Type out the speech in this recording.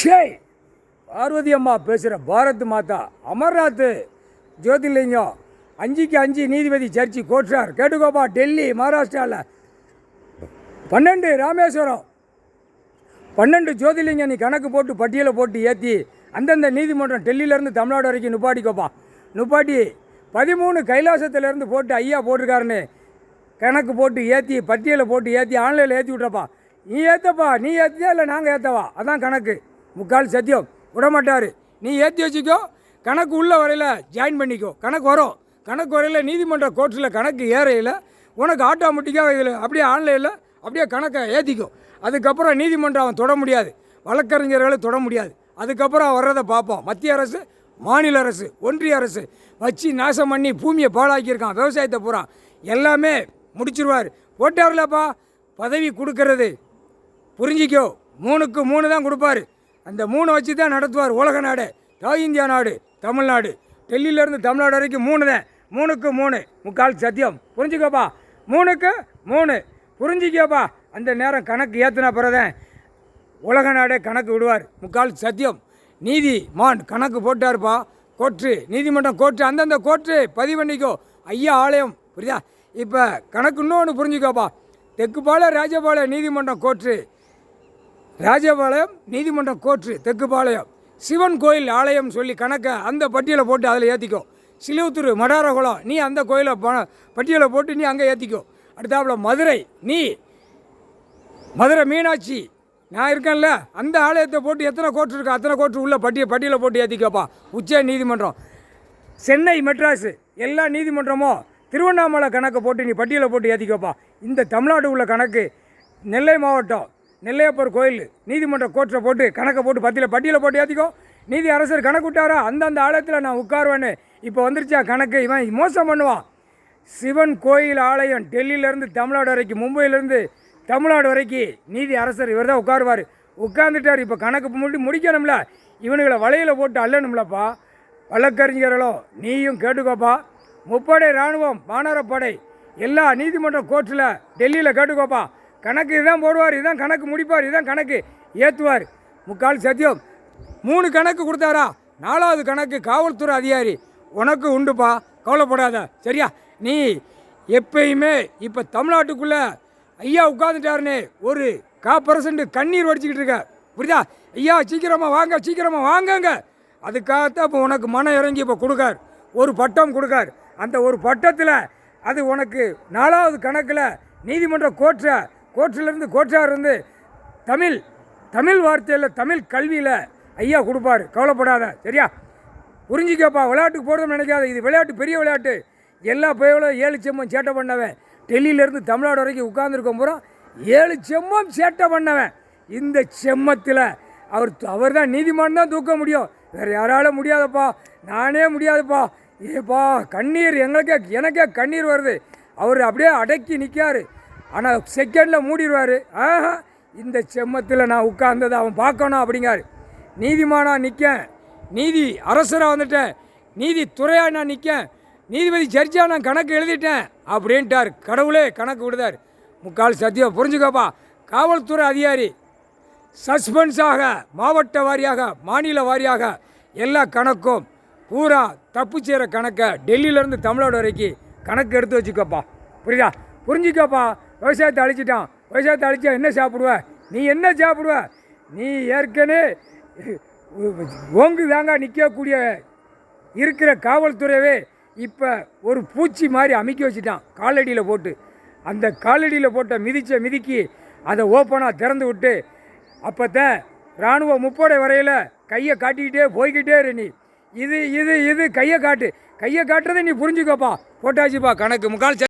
ஷேய் பார்வதி அம்மா பேசுகிற பாரத் மாதா அமர்நாத் ஜோதிர்லிங்கம் 5க்கு 5 நீதிபதி சர்ச்சி கோட்ரார் கேட்டுக்கோப்பா. டெல்லி மகாராஷ்டிராவில் 12 ராமேஸ்வரம் 12 ஜோதிர்லிங்கம் நீ கணக்கு போட்டு பட்டியலை போட்டு ஏற்றி அந்தந்த நீதிமன்றம் டெல்லியிலேருந்து தமிழ்நாடு வரைக்கும் நுப்பாட்டிக்கோப்பா. நுப்பாட்டி 13 கைலாசத்துலேருந்து போட்டு ஐயா போட்டிருக்காருன்னு கணக்கு போட்டு ஏற்றி பட்டியலை போட்டு ஏற்றி ஆன்லைனில் ஏற்றி விட்றப்பா. நீ ஏற்றப்பா, நீ ஏற்றியா இல்லை நாங்கள் ஏற்றவா? அதான் கணக்கு. முக்கால் சத்தியம் விடமாட்டார். நீ ஏற்றி வச்சுக்கோ, கணக்கு உள்ள வரையில் ஜாயின் பண்ணிக்கோ. கணக்கு வரும். கணக்கு வரையில் நீதிமன்ற கோர்ட்டில் கணக்கு ஏறையில் உனக்கு ஆட்டோமேட்டிக்காக இதில் அப்படியே ஆன்லைனில் அப்படியே கணக்கை ஏற்றிக்கும். அதுக்கப்புறம் நீதிமன்றம் அவன் தொட முடியாது, வழக்கறிஞர்களை தொட முடியாது. அதுக்கப்புறம் வர்றதை பார்ப்போம். மத்திய அரசு, மாநில அரசு, ஒன்றிய அரசு வச்சு நாசம் பண்ணி பூமியை பாழாக்கியிருக்கான். விவசாயத்தை பூரா எல்லாமே முடிச்சிருவார். போட்டார்லப்பா பதவி கொடுக்கறது புரிஞ்சிக்கோ. 3க்கு 3 தான் கொடுப்பார். அந்த 3 வச்சு தான் நடத்துவார். உலக நாடு, இந்தியா நாடு, தமிழ்நாடு, டெல்லியிலேருந்து தமிழ்நாடு வரைக்கும் 3 தான். 3க்கு 3 முக்கால் சத்தியம் புரிஞ்சிக்கோப்பா. 3க்கு 3 புரிஞ்சிக்கோப்பா. அந்த நேரம் கணக்கு ஏற்றின பிறதான் உலக நாடே கணக்கு விடுவார். முக்கால் சத்தியம். நீதிமான் கணக்கு போட்டார்ப்பா. கோர்ட்டு, நீதிமன்றம் கோர்ட்டு, அந்தந்த கோர்ட்டு பதிவு பண்ணிக்கோ. ஐயா ஆலயம் புரியுதா? இப்போ கணக்கு இன்னொன்று புரிஞ்சுக்கோப்பா. தெக்குப்பாளையம் ராஜபாளையம் நீதிமன்றம் கோர்ட்டு, ராஜபாளையம் நீதிமன்றம் கோர்ட்டு தெக்குப்பாளையம் சிவன் கோயில் ஆலயம் சொல்லி கணக்கை அந்த பட்டியலை போட்டு அதில் ஏற்றிக்கோ. சிலுவத்தூர் மடாரகுளம் நீ அந்த கோயிலை பட்டியலை போட்டு நீ அங்கே ஏற்றிக்கோ. அடுத்தாப்புல மதுரை, நீ மதுரை மீனாட்சி நான் இருக்கேன்ல அந்த ஆலயத்தை போட்டு எத்தனை கோர்ட்டு இருக்கோ அத்தனை கோர்ட்டு உள்ள பட்டியலை போட்டு ஏற்றிக்கோப்பா. உச்ச நீதிமன்றம், சென்னை, மெட்ராஸு எல்லா நீதிமன்றமும் திருவண்ணாமலை கணக்கை போட்டு நீ பட்டியலை போட்டு ஏற்றிக்கோப்பா. இந்த தமிழ்நாடு உள்ள கணக்கு நெல்லை மாவட்டம் நெல்லையப்பர் கோயில் நீதிமன்ற கோர்ட்டை போட்டு கணக்கை போட்டு பட்டியலை போட்டு ஏற்றிக்கோ. நீதி அரசர் கணக்கு விட்டாரா அந்தந்த ஆலயத்தில் நான் உட்காருவேன்னு இப்போ வந்துருச்சா கணக்கு. இவன் மோசம் பண்ணுவான். சிவன் கோயில் ஆலயம் டெல்லியிலேருந்து தமிழ்நாடு வரைக்கும், மும்பையிலேருந்து தமிழ்நாடு வரைக்கும் நீதி அரசர் இவர் தான் உட்காருவார். உட்கார்ந்துட்டார். இப்போ கணக்கு முடிக்கணும்ல, இவனுங்களை வலையில் போட்டு அல்லணும்லப்பா. வழக்கறிஞர்களோ நீயும் கேட்டுக்கோப்பா. முப்படை இராணுவம், வானரப்படை எல்லா நீதிமன்ற கோர்ட்டில் டெல்லியில் கேட்டுக்கோப்பா. கணக்கு இதுதான் போடுவார், இதுதான் கணக்கு முடிப்பார், இதுதான் கணக்கு ஏற்றுவார். முக்கால் சத்தியம். 3 கணக்கு கொடுத்தாரா, 4வது கணக்கு காவல்துறை அதிகாரி உனக்கு உண்டுப்பா. கவலைப்படாத சரியா? நீ எப்பயுமே இப்போ தமிழ்நாட்டுக்குள்ளே ஐயா உட்காந்துட்டாருன்னு ஒரு 1% கண்ணீர் வடிச்சிக்கிட்டு இருக்க புரியுதா? ஐயா சீக்கிரமாக வாங்க, சீக்கிரமாக வாங்கங்க. அதுக்காகத்தான் இப்போ உனக்கு மனம் இறங்கி இப்போ கொடுக்கார், ஒரு பட்டம் கொடுக்கார். அந்த ஒரு பட்டத்தில் அது உனக்கு 4வது கணக்கில் நீதிமன்ற கோர்ட்டிலேருந்து கோர்ட்டாக இருந்து தமிழ் வார்த்தையில் தமிழ் கல்வியில் ஐயா கொடுப்பார். கவலைப்படாத சரியா? புரிஞ்சிக்கப்பா. விளையாட்டுக்கு போகிறதுன்னு நினைக்காத. இது விளையாட்டு, பெரிய விளையாட்டு. எல்லா பையங்களும் 7 செம்மம் சேட்டை பண்ணவன். டெல்லியிலேருந்து தமிழ்நாடு வரைக்கும் உட்கார்ந்துருக்கோம் பூரா 7 செம்மம் சேட்டை பண்ணவன். இந்த செம்மத்தில் அவர் தான் நீதிமன்றம் தான் தூக்க முடியும். வேறு யாராலும் முடியாதப்பா. நானே முடியாதுப்பா. ஏப்பா கண்ணீர் எனக்கே கண்ணீர் வருது. அவர் அப்படியே அடக்கி நிற்காரு. ஆனால் செகண்டில் மூடிடுவார். ஆஹா, இந்த செம்மத்தில் நான் உட்கார்ந்ததை அவன் பார்க்கணும் அப்படிங்காரு. நீதிமானாக நிற்கேன், நீதி அரசராக வந்துட்டேன், நீதித்துறையாக நான் நிற்கேன், நீதிபதி ஜட்ஜாக நான் கணக்கு எழுதிட்டேன் அப்படின்ட்டார். கடவுளே கணக்கு விடுதார். முக்கால் சத்தியம் புரிஞ்சுக்கப்பா. காவல்துறை அதிகாரி சஸ்பென்ஸாக மாவட்ட வாரியாக, மாநில வாரியாக எல்லா கணக்கும் பூரா தப்பு செய்கிற கணக்கை டெல்லியிலேருந்து தமிழ்நாடு வரைக்கும் கணக்கு எடுத்து வச்சுக்கப்பா. புரியுதா? புரிஞ்சிக்கப்பா. விவசாயத்தை அழிச்சிட்டான். விவசாயத்தை அழிச்சா என்ன சாப்பிடுவ? நீ என்ன சாப்பிடுவ? நீ ஏற்கனவே ஓங்கு தாங்க நிற்கக்கூடிய இருக்கிற காவல்துறையவே இப்போ ஒரு பூச்சி மாதிரி அமைக்க வச்சுட்டான் காலடியில் போட்டு. அந்த காலடியில் போட்ட மிதிக்கு அதை ஓப்பனாக திறந்து விட்டு அப்போ தான் இராணுவ முப்படை வரையில் கையை காட்டிக்கிட்டே போய்கிட்டே இரு. நீ இது கையை காட்டுறதை நீ புரிஞ்சுக்கப்பா. போட்டாச்சுப்பா கணக்கு. முக்கால்